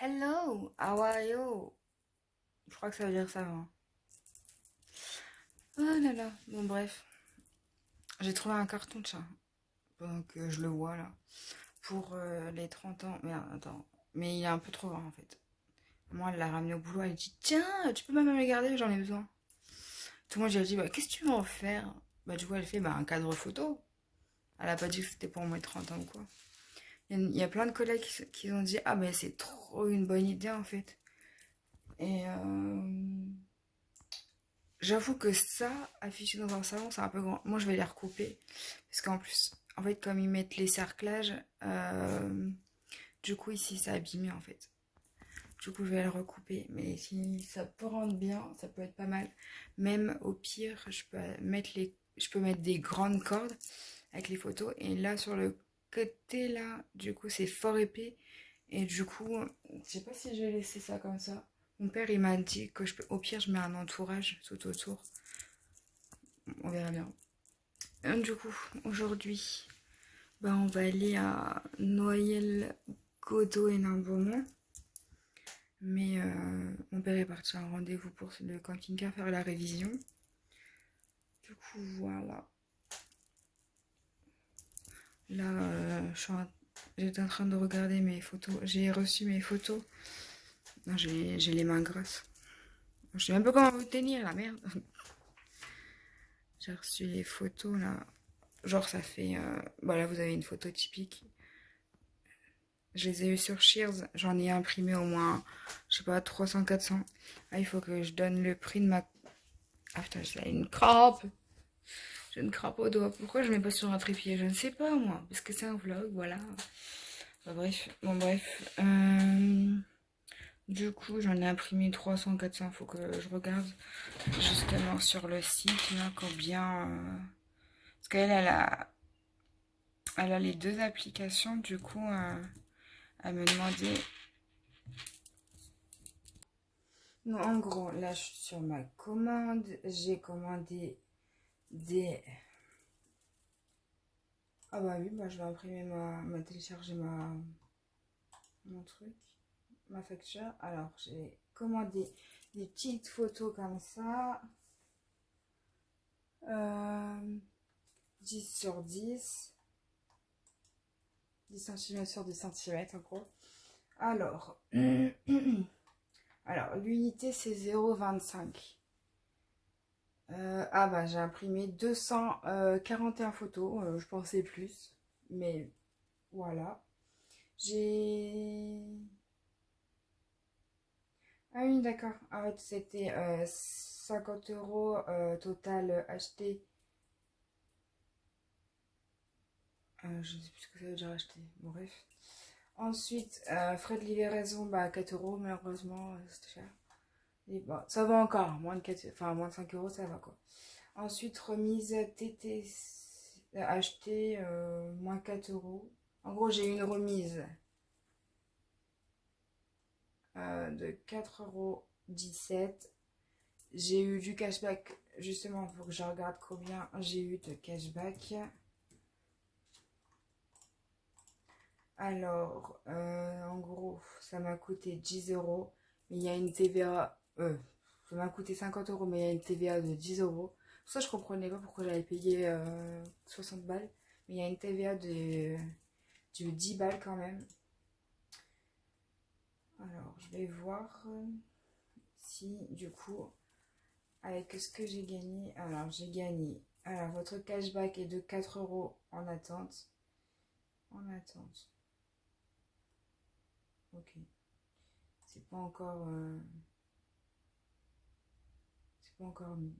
Hello, how are you? Je crois que ça veut dire ça, hein. Oh là là. Bon, bref. J'ai trouvé un carton de chat. Donc, je le vois là. Pour les 30 ans. Mais attends. Mais il est un peu trop grand en fait. Moi, elle l'a ramené au boulot. Elle dit: Tiens, tu peux même me le garder, j'en ai besoin. Tout le monde, j'ai dit: Bah, qu'est-ce que tu veux en faire? Bah, du coup, elle fait: Bah, un cadre photo. Elle a pas dit que c'était pour mes 30 ans ou quoi. Il y a plein de collègues qui ont dit: Ah, mais c'est trop une bonne idée en fait. Et j'avoue que ça, affiché dans un salon, c'est un peu grand. Moi, je vais les recouper. Parce qu'en plus, en fait, comme ils mettent les cerclages, du coup, ici, c'est abîmé, en fait. Du coup, je vais le recouper. Mais si ça peut rendre bien, ça peut être pas mal. Même au pire, je peux mettre des grandes cordes avec les photos. Et là, sur le côté, là, du coup, c'est fort épais. Et du coup, je sais pas si je vais laisser ça comme ça. Mon père, il m'a dit que au pire, je mets un entourage tout autour. On verra bien. Du coup, aujourd'hui, bah, on va aller à Noyelles-Godault et Nain-Beaumont. Mais mon père est parti à un rendez-vous pour le camping-car faire la révision. Du coup, voilà. Là, j'étais en train de regarder mes photos. J'ai reçu mes photos. Non, j'ai les mains grasses. Je sais même pas comment vous tenir, la merde. J'ai reçu les photos, là. Genre, ça fait... Bah là, vous avez une photo typique. Je les ai eues sur Shears. J'en ai imprimé au moins, je sais pas, 300-400. Ah, il faut que je donne le prix de ma... Ah putain, j'ai une crampe. J'ai une crampe au doigt. Pourquoi je mets pas sur un trépied? Je ne sais pas, moi. Parce que c'est un vlog, voilà. Enfin, bref. Bon, bref. Du coup, j'en ai imprimé 300-400. Faut que je regarde justement sur le site, là, combien... Parce qu'elle, elle a les deux applications. Du coup, elle me demandait... Non, en gros, là, je suis sur ma commande. J'ai commandé des... Ah bah oui, bah je vais imprimer télécharger mon truc, ma facture. Alors, j'ai commandé des petites photos comme ça. 10 sur 10. 10 cm sur 10 cm en gros. Alors, alors l'unité c'est 0,25. Ah bah j'ai imprimé 241 photos, je pensais plus, mais voilà. J'ai... Ah oui, d'accord. En fait, c'était 50 euros total acheté. Je ne sais plus ce que ça veut dire acheter. Bon, bref. Ensuite, frais de livraison, bah 4 euros, malheureusement, c'était cher. Et bon, ça va encore, moins de 4, enfin moins de 5 euros, ça va quoi. Ensuite, remise TT acheté, moins 4 euros. En gros, j'ai eu une remise de 4,17 €. J'ai eu du cashback, justement, pour que je regarde combien j'ai eu de cashback. Alors, en gros, ça m'a coûté 10 euros, mais il y a une TVA. Ça m'a coûté 50 euros, mais il y a une TVA de 10 euros. Pour ça, je comprenais pas pourquoi j'avais payé 60 balles, mais il y a une TVA de 10 balles quand même. Alors, je vais voir si, du coup, avec ce que j'ai gagné. Alors, j'ai gagné. Alors, votre cashback est de 4 euros en attente. En attente. Ok. C'est pas encore. C'est pas encore mis.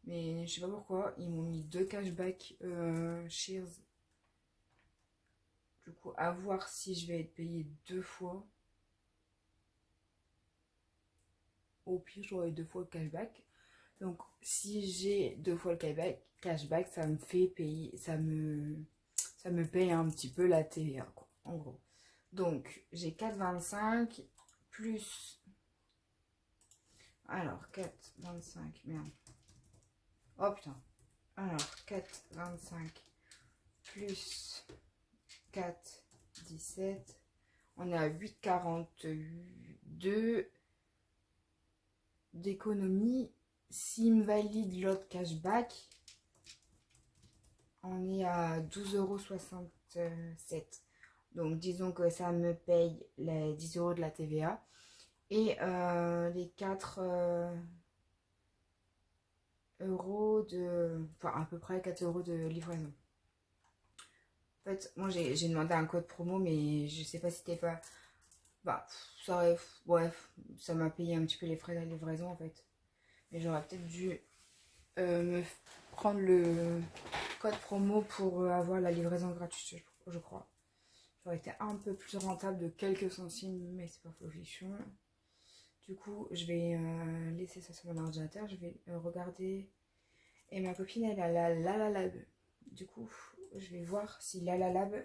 Mais je sais pas pourquoi. Ils m'ont mis deux cashbacks Shears. Du coup, à voir si je vais être payée deux fois. Au pire, j'aurai deux fois le cashback. Donc, si j'ai deux fois le cashback, ça me fait payer. Ça me paye un petit peu la TVA, quoi, en gros. Donc, j'ai 4,25 plus. Alors, 4,25, merde. Oh putain. Alors, 4,25 plus 4,17. On est à 8,42 d'économie. S'il me valide l'autre cashback, on est à 12,67 €. Donc disons que ça me paye les 10 € de la TVA et les 4 euros de... Enfin à peu près 4 € de livraison. En fait, moi j'ai demandé un code promo, mais je sais pas si c'était pas... Bah, ça aurait... Bref, ça m'a payé un petit peu les frais de livraison en fait. Mais j'aurais peut-être dû me prendre le code promo pour avoir la livraison gratuite, je crois. Ça aurait été un peu plus rentable de quelques centimes, mais c'est pas faux fichon. Du coup, je vais laisser ça sur mon ordinateur, je vais regarder. Et ma copine, elle a la Lalalab. Du coup, je vais voir si Lalalab,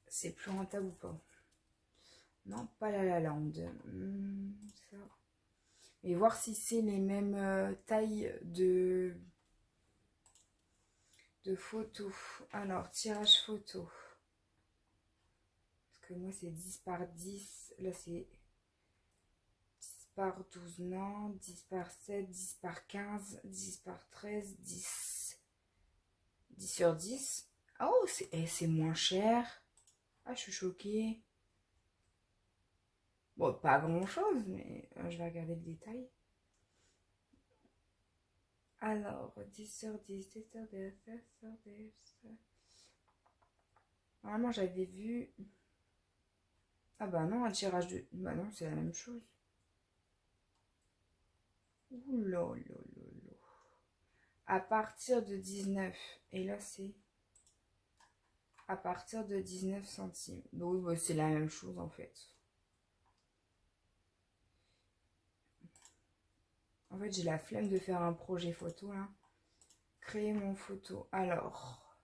c'est plus rentable ou pas. Non, pas La La Land. Ça. Et voir si c'est les mêmes tailles de photos. Alors, tirage photo. Parce que moi, c'est 10 par 10. Là, c'est 10 par 12, non. 10 par 7, 10 par 15, 10 par 13, 10. 10 sur 10. Oh, c'est moins cher. Ah, je suis choquée. Bon, pas grand-chose, mais je vais regarder le détail. Alors, 10 sur 10, 10 sur 10, 10 sur 10. Normalement, j'avais vu... Ah bah non, un tirage de... Bah non, c'est la même chose. Ouh là là là là. À partir de 19. Et là, c'est... À partir de 19 centimes. Donc, bah, c'est la même chose, en fait. En fait, j'ai la flemme de faire un projet photo, là. Créer mon photo. Alors,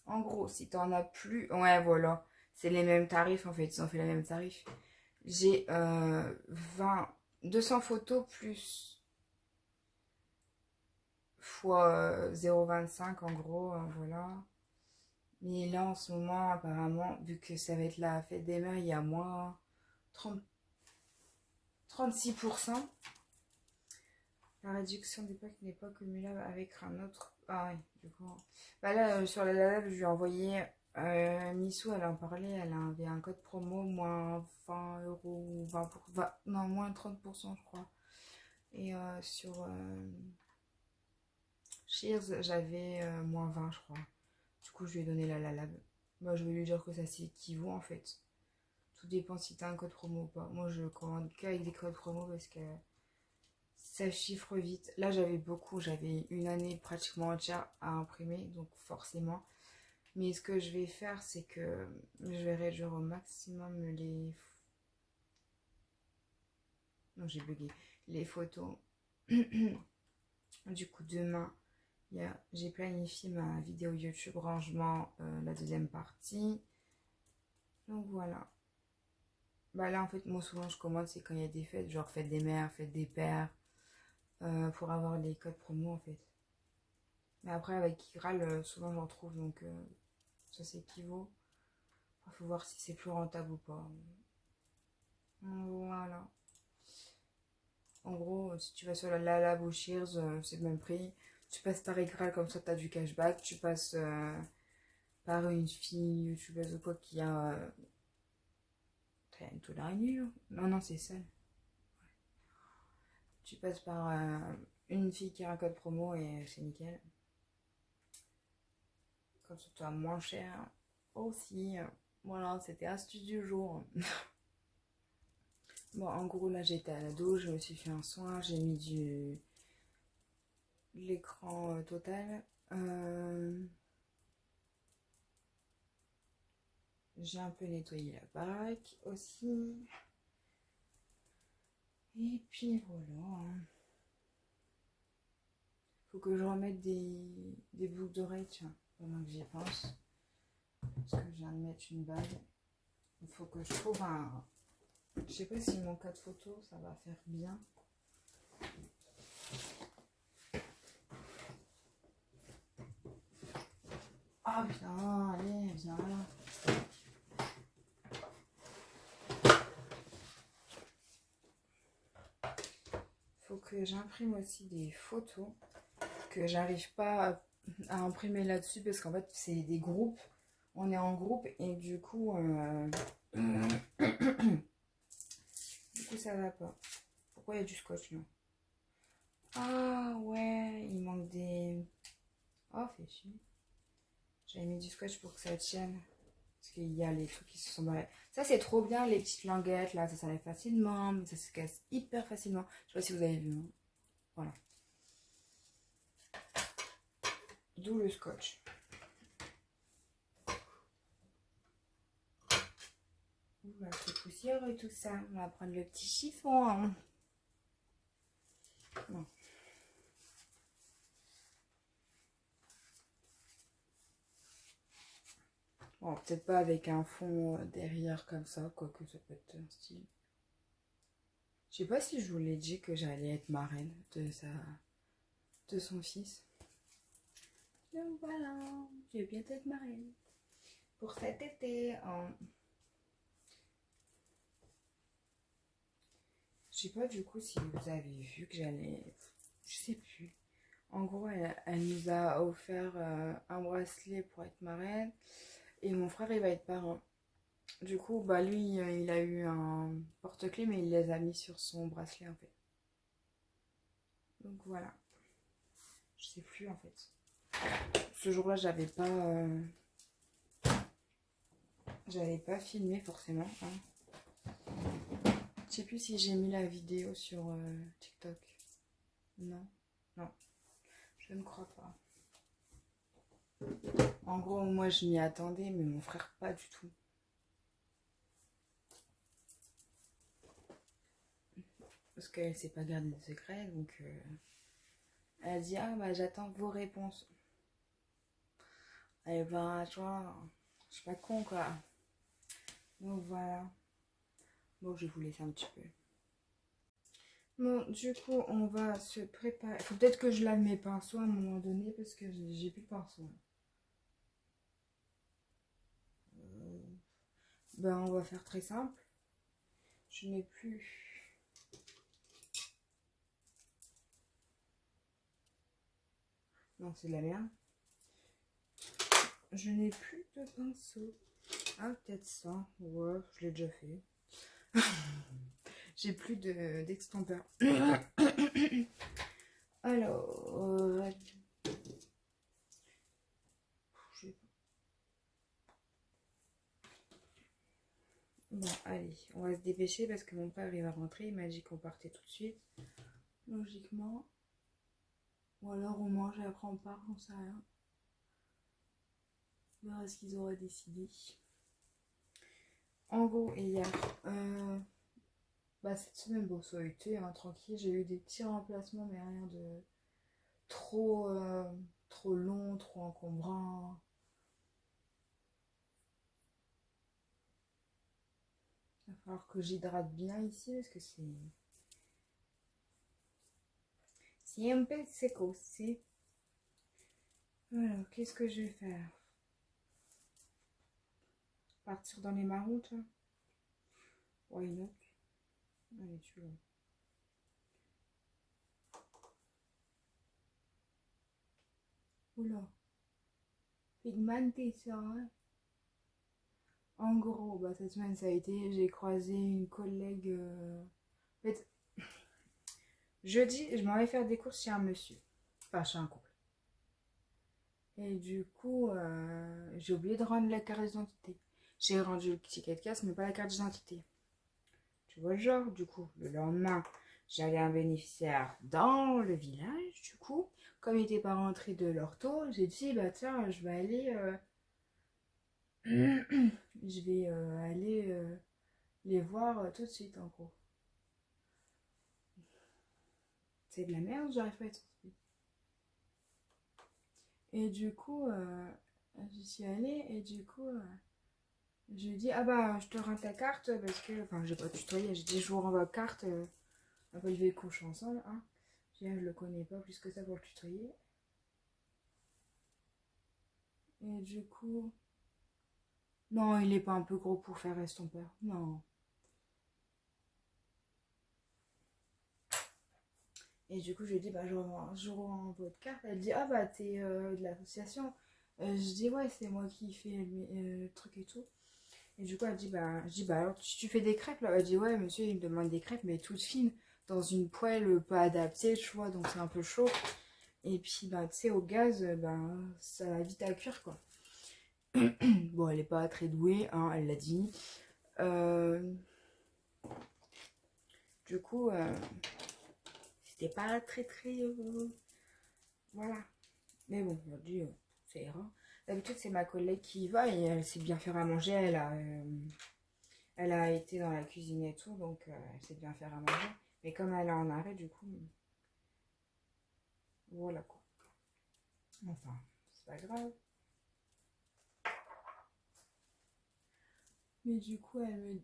en gros, si t'en as plus... Ouais, voilà. C'est les mêmes tarifs, en fait. Ils ont fait les mêmes tarifs. J'ai 200 photos plus fois 0,25 en gros, voilà. Mais là, en ce moment, apparemment, vu que ça va être la fête des mères, il y a moins 36%. La réduction des packs n'est pas cumulable avec un autre. Ah oui, du coup. Bah là, sur la Lala, je lui ai envoyé. Missou, elle en parlait, elle avait un code promo, moins 20 €, 20 non, moins 30%, je crois. Et sur Shears, j'avais moins 20, je crois. Du coup, je lui ai donné la Lab. Moi, je vais lui dire que ça s'équivaut en fait. Tout dépend si t'as un code promo ou pas. Moi, je commande qu'avec des codes promo parce que ça chiffre vite. Là, j'avais une année pratiquement entière à imprimer, donc forcément. Mais ce que je vais faire, c'est que je vais réduire au maximum les... Non, j'ai bugué. Les photos. Du coup, demain, j'ai planifié ma vidéo YouTube rangement, la deuxième partie. Donc voilà. Bah là, en fait, moi, souvent, je commande, c'est quand il y a des fêtes, genre fête des mères, fête des pères, pour avoir les codes promo, en fait. Mais après, avec Kigral, souvent, j'en trouve, donc ça s'équivaut. Il faut voir si c'est plus rentable ou pas. Voilà. En gros, si tu vas sur la Lala ou Shears, c'est le même prix. Tu passes par Kigral, comme ça, tu as du cashback. Tu passes par une fille youtubeuse ou quoi qui a... T'as une toile d'araignée, là? Non, non, c'est ça. Tu passes par une fille qui a un code promo et c'est nickel. Comme ça, tu as moins cher aussi. Voilà, c'était astuce du jour. Bon, en gros, là, j'étais à la douche, je me suis fait un soin, j'ai mis de l'écran total. J'ai un peu nettoyé la baraque aussi. Et puis voilà. Faut que je remette des boucles d'oreilles, tiens, pendant que j'y pense. Parce que je viens de mettre une bague. Il faut que je trouve un... Je sais pas si mon cas de photo, ça va faire bien. Ah putain, allez, viens là. faut que j'imprime aussi des photos que j'arrive pas à imprimer là-dessus parce qu'en fait, c'est des groupes. On est en groupe et du coup, ça va pas. Pourquoi il y a du scotch là? Ah ouais, il manque des... Oh, fait chier. J'avais mis du scotch pour que ça tienne. Parce qu'il y a les trucs qui se sont barrés. Ça, c'est trop bien, les petites languettes, là. Ça s'enlève facilement, mais ça se casse hyper facilement. Je sais pas si vous avez vu. Hein. Voilà. D'où le scotch. Oula, c'est poussiéreux et tout ça. On va prendre le petit chiffon. Hein. Bon. Bon, peut-être pas avec un fond derrière comme ça, quoique ça peut être un style. Je sais pas si je vous l'ai dit que j'allais être marraine de son fils. Donc voilà, je vais bientôt être marraine. Pour cet été. Je sais pas du coup si vous avez vu que j'allais... Je sais plus. En gros, elle nous a offert un bracelet pour être marraine. Et mon frère, il va être parrain. Du coup, bah lui, il a eu un porte-clés, mais il les a mis sur son bracelet en fait. Donc voilà. Je sais plus en fait. Ce jour-là, j'avais pas filmé forcément. Hein. Je sais plus si j'ai mis la vidéo sur TikTok. Non. Non. Je ne crois pas. En gros, moi, je m'y attendais, mais mon frère, pas du tout. Parce qu'elle sait pas garder de secret, donc elle a dit, ah bah j'attends vos réponses. Et ben, tu vois, je suis pas con quoi. Donc voilà. Bon, je vais vous laisser un petit peu. Bon, du coup, on va se préparer. Faut peut-être que je lave mes pinceaux à un moment donné parce que j'ai plus de pinceaux. Ben, on va faire très simple. Je n'ai plus... Non, c'est de la merde. Je n'ai plus de pinceau. Ah, peut-être ça. Ouais, je l'ai déjà fait. J'ai plus d'extempeur. Alors... Bon, allez, on va se dépêcher parce que mon père il va rentrer. Il m'a dit qu'on partait tout de suite. Logiquement. Ou alors on mange et après on part, on sait rien. On verra ce qu'ils auraient décidé. En gros, hier, bah cette semaine, bon, ça a été tranquille. J'ai eu des petits remplacements, mais rien de trop, trop long, trop encombrant. Il va falloir que j'hydrate bien ici parce que c'est un peu seco. Voilà, qu'est-ce que je vais faire? Partir dans les marrons, toi? Why not? Allez, tu vois. Oula. Pigmenté, ça, hein? En gros, bah, cette semaine, ça a été... J'ai croisé une collègue... En fait, jeudi, je m'en vais faire des courses chez un monsieur. Enfin, chez un couple. Et du coup, j'ai oublié de rendre la carte d'identité. J'ai rendu le ticket de caisse, mais pas la carte d'identité. Tu vois le genre, du coup, le lendemain, j'avais un bénéficiaire dans le village, du coup. Comme il n'était pas rentré de leur taux, j'ai dit, bah tiens, je vais aller... je vais aller les voir tout de suite, en gros. C'est de la merde, j'arrive pas à être sortie. Et du coup, j'y suis allée et du coup... je lui ai dit, ah bah, je te rends ta carte parce que... Enfin, j'ai pas tutoyé, j'ai dit, je vous renvoie carte. Un peu lever couche ensemble. Hein. Je dis, ah, je le connais pas plus que ça pour le tutoyer. Et du coup... Non, il est pas un peu gros pour faire estompeur. Non. Et du coup, je lui ai dit, bah, je rends votre carte. Elle dit, ah, bah, t'es de l'association. Je dis, ouais, c'est moi qui fais le truc et tout. Et du coup, je dis, bah, alors, tu fais des crêpes là? Elle dit, ouais, monsieur, il me demande des crêpes, mais toutes fines, dans une poêle pas adaptée, tu vois, donc c'est un peu chaud. Et puis, bah, tu sais, au gaz, bah, ça va vite à cuire, quoi. Bon, elle est pas très douée, hein, elle l'a dit. Euh, du coup, c'était pas très, très. Voilà. Mais bon, aujourd'hui, ça ira. D'habitude, c'est ma collègue qui y va et elle sait bien faire à manger. Elle a été dans la cuisine et tout, donc elle sait bien faire à manger. Mais comme elle est en arrêt, du coup, voilà quoi. Enfin, c'est pas grave. Mais du coup, elle me...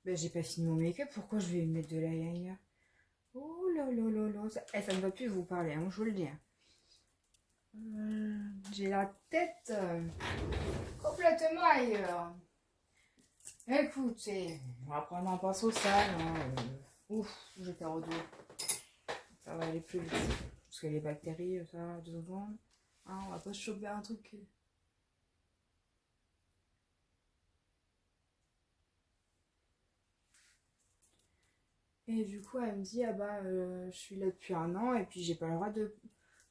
Ben, j'ai pas fini mon make-up, pourquoi je vais mettre de l'eyeliner? Oh là là là là, ça ne va plus vous parler, hein, je vous le dis. J'ai la tête complètement ailleurs. Écoutez, on va prendre un pinceau sale. Hein, ouf, j'étais en dos. Ça va aller plus vite. Parce que les bactéries, ça, 2 secondes. Hein, on va pas se choper un truc. Et du coup, elle me dit, ah bah, je suis là depuis 1 an et puis j'ai pas le droit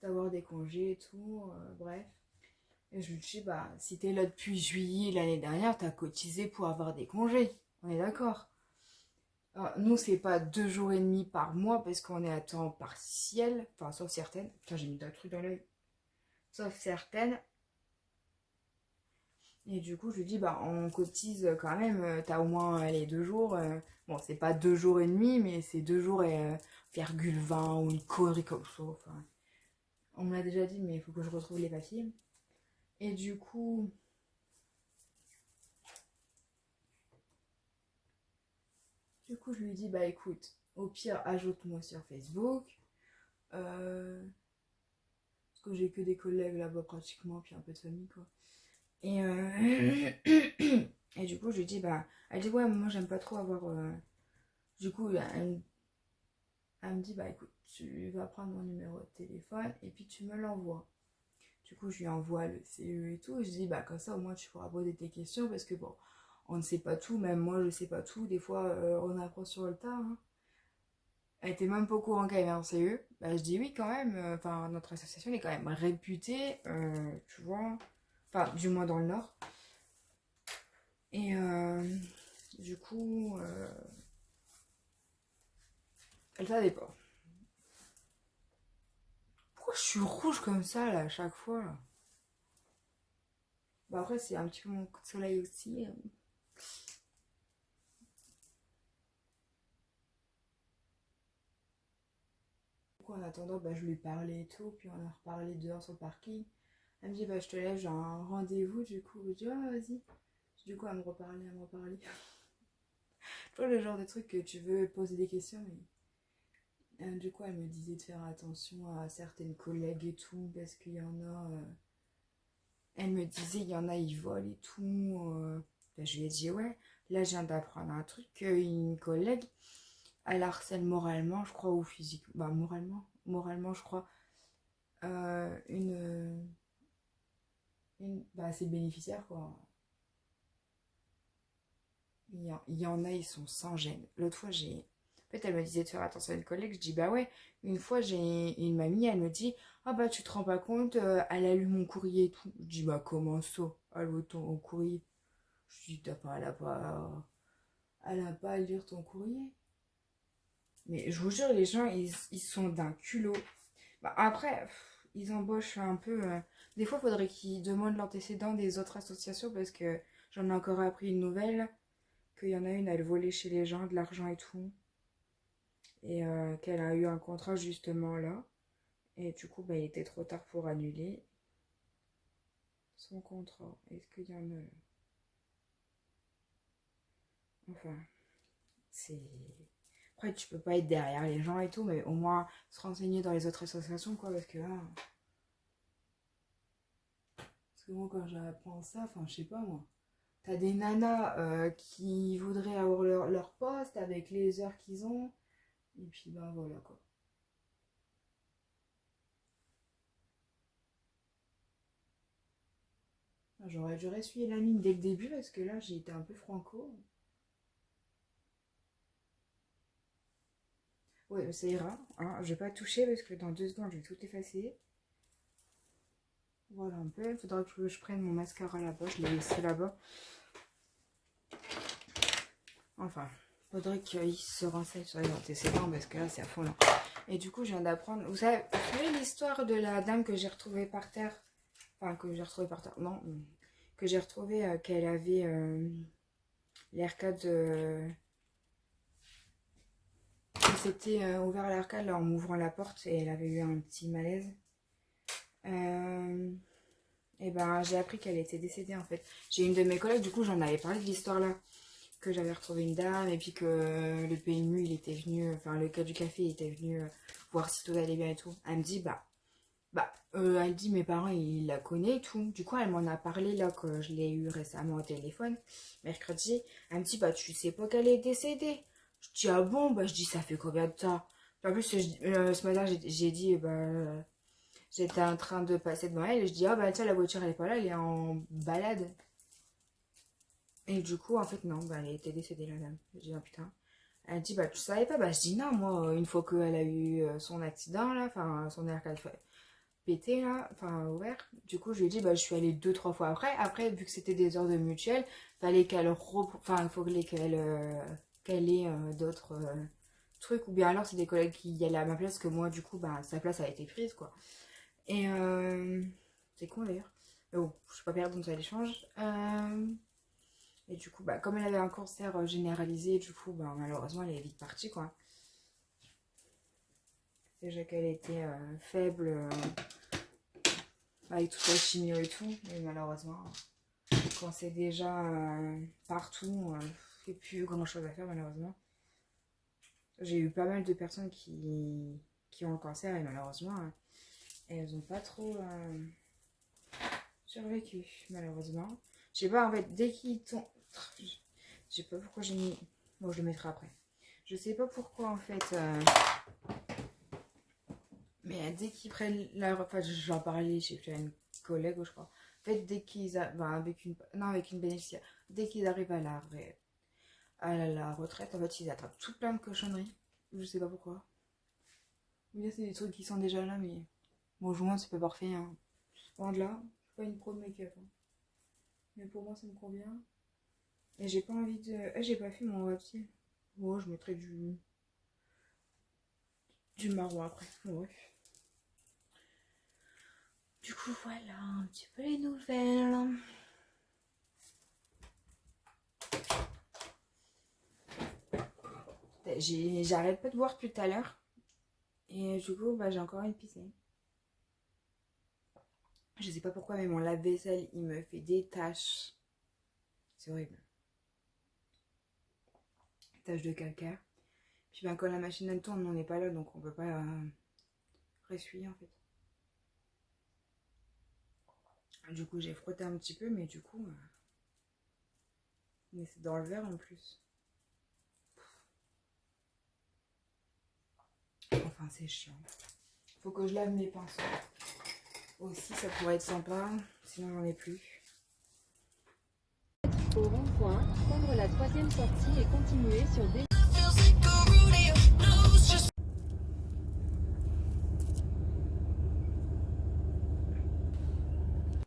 d'avoir des congés et tout, bref. Et je lui dis, bah, si t'es là depuis juillet l'année dernière, t'as cotisé pour avoir des congés. On est d'accord. Alors, nous, c'est pas 2 jours et demi par mois parce qu'on est à temps partiel, enfin, sauf certaines. Putain, j'ai mis un truc dans l'œil. Sauf certaines. Et du coup, je lui dis, bah, on cotise quand même, t'as au moins les 2 jours. Bon, c'est pas 2 jours et demi, mais c'est 2 jours et virgule 20 ou une connerie comme ça. Enfin, on me l'a déjà dit, mais il faut que je retrouve les papiers. Et du coup, je lui dis, bah écoute, au pire, ajoute-moi sur Facebook. Parce que j'ai que des collègues là-bas pratiquement, puis un peu de famille, quoi. Et, et du coup, je lui dis, bah, elle dit, ouais, moi j'aime pas trop avoir. Du coup, elle me dit, bah écoute, tu vas prendre mon numéro de téléphone et puis tu me l'envoies. Du coup, je lui envoie le CE et tout. Et je dis, bah comme ça, au moins tu pourras poser tes questions parce que bon, on ne sait pas tout, même moi je sais pas tout. Des fois, on apprend sur le tas. Hein. Elle était même pas au courant qu'elle avait un CE. Bah, je dis oui, quand même. Enfin, notre association est quand même réputée, tu vois. Enfin, du moins dans le Nord. Et du coup, elle savait pas. Pourquoi je suis rouge comme ça, là, à chaque fois, là? Bah après, c'est un petit peu mon coup de soleil aussi. Du coup, en attendant, bah, je lui parlais et tout. Puis on a reparlé dehors sur le parking. Elle me dit, bah je te laisse, j'ai un rendez-vous. Du coup, je dis, ah, vas-y. Du coup, elle me reparler. Tu vois, le genre de truc que tu veux poser des questions. Mais... du coup, elle me disait de faire attention à certaines collègues et tout. Parce qu'il y en a... Elle me disait, il y en a, ils volent et tout. Ben, je lui ai dit, ouais. Là, je viens d'apprendre un truc. Une collègue, elle harcèle moralement, je crois, ou physiquement. Bah, moralement, je crois. Bah, c'est bénéficiaire, quoi. Il y en a, ils sont sans gêne. L'autre fois, j'ai. En fait, elle me disait de faire attention à une collègue. Je dis, bah ouais. Une fois, j'ai une mamie, elle me dit, ah bah, tu te rends pas compte, elle a lu mon courrier et tout. Je dis, bah, comment ça? Elle a lu ton courrier. Je dis, t'as pas, elle a pas à lire ton courrier. Mais je vous jure, les gens, ils sont d'un culot. Bah, après, ils embauchent un peu. Des fois, il faudrait qu'ils demandent l'antécédent des autres associations parce que j'en ai encore appris une nouvelle. Qu'il y en a une, elle volait chez les gens de l'argent et tout. Et qu'elle a eu un contrat justement là. Et du coup, bah, il était trop tard pour annuler son contrat. Est-ce qu'il y en a... Enfin, c'est... Après, tu peux pas être derrière les gens et tout, mais au moins se renseigner dans les autres associations, quoi, parce que là... Parce que moi, quand j'apprends ça, enfin, je sais pas, moi. T'as des nanas qui voudraient avoir leur poste avec les heures qu'ils ont. Et puis, ben voilà, quoi. J'aurais dû essuyer la mine dès le début parce que là j'ai été un peu franco. Ouais, ça ira. Hein, je vais pas toucher parce que dans 2 secondes je vais tout effacer. Voilà un peu. Il faudra que je prenne mon mascara là-bas. Je l'ai laissé là-bas. Enfin, faudrait qu'il se renseigne sur les antécédents parce que là c'est affolant. Et du coup, je viens d'apprendre. Vous savez l'histoire de la dame que j'ai retrouvée par terre? Enfin, que j'ai retrouvée par terre. Non, que j'ai retrouvée qu'elle avait l'arcade. Elle s'était ouvert l'arcade en m'ouvrant la porte et elle avait eu un petit malaise. Et ben, j'ai appris qu'elle était décédée en fait. J'ai une de mes collègues, du coup, j'en avais parlé de l'histoire là. Que j'avais retrouvé une dame et puis que le PMU il était venu, enfin le cas du café il était venu voir si tout allait bien et tout. Elle me dit elle dit mes parents ils la connaissent et tout. Du coup elle m'en a parlé là que je l'ai eu récemment au téléphone, mercredi. Elle me dit tu sais pas qu'elle est décédée. Je dis ah bon, je dis ça fait combien de temps? En plus ce matin j'ai dit j'étais en train de passer devant elle et je dis tiens la voiture elle est pas là, elle est en balade. Et du coup, en fait, non, elle était décédée, la dame. Je dis, oh putain. Elle dit, tu savais pas? Je dis, non, moi, une fois qu'elle a eu son accident, là, enfin, son air qu'elle fait pété, là, enfin, ouvert. Du coup, je lui ai dit, je suis allée 2-3 fois après. Après, vu que c'était des heures de mutuelle, fallait qu'elle il fallait qu'elle ait d'autres trucs. Ou bien alors, c'est des collègues qui y allaient à ma place, que moi, du coup, sa place a été prise, quoi. Et c'est con, d'ailleurs. Mais bon, je suis pas perdre dans l'échange. Et du coup, comme elle avait un cancer généralisé, du coup, malheureusement, elle est vite partie, quoi. Déjà qu'elle était faible, avec toute la chimio et tout, mais malheureusement, quand c'est déjà partout, il n'y a plus grand chose à faire, malheureusement. J'ai eu pas mal de personnes qui ont le cancer et malheureusement, elles n'ont pas trop survécu, malheureusement. Je sais pas, en fait, dès qu'ils tombent... Je sais pas pourquoi j'ai mis... Bon, je le mettrai après. Je sais pas pourquoi, en fait... Mais dès qu'ils prennent la... Enfin, j'en parlais, je sais plus, à une collègue, je crois. En fait, dès qu'ils... avec une... Non, avec une bénéficiaire. Dès qu'ils arrivent à la retraite, en fait, ils attrapent tout plein de cochonneries. Je sais pas pourquoi. Mais c'est des trucs qui sont déjà là, mais... Bon, je vous montre, c'est pas parfait, hein. Loin de là, je suis pas une pro de make-up, hein. Mais pour moi, ça me convient. Et j'ai pas envie de... j'ai pas fait mon papier. Bon, je mettrai du marron après. Bon, bref. Du coup, voilà un petit peu les nouvelles. J'arrête pas de boire depuis tout à l'heure. Et du coup, j'ai encore une piscine. Je sais pas pourquoi, mais mon lave-vaisselle, il me fait des taches. C'est horrible. Taches de calcaire. Puis quand la machine elle tourne, on n'est pas là, donc on peut pas ressuyer en fait. Du coup, j'ai frotté un petit peu, mais du coup, mais c'est dans le verre en plus. Enfin, c'est chiant. Faut que je lave mes pinceaux. Aussi, ça pourrait être sympa, sinon j'en ai plus. Au rond-point, prendre la 3e sortie et continuer sur des...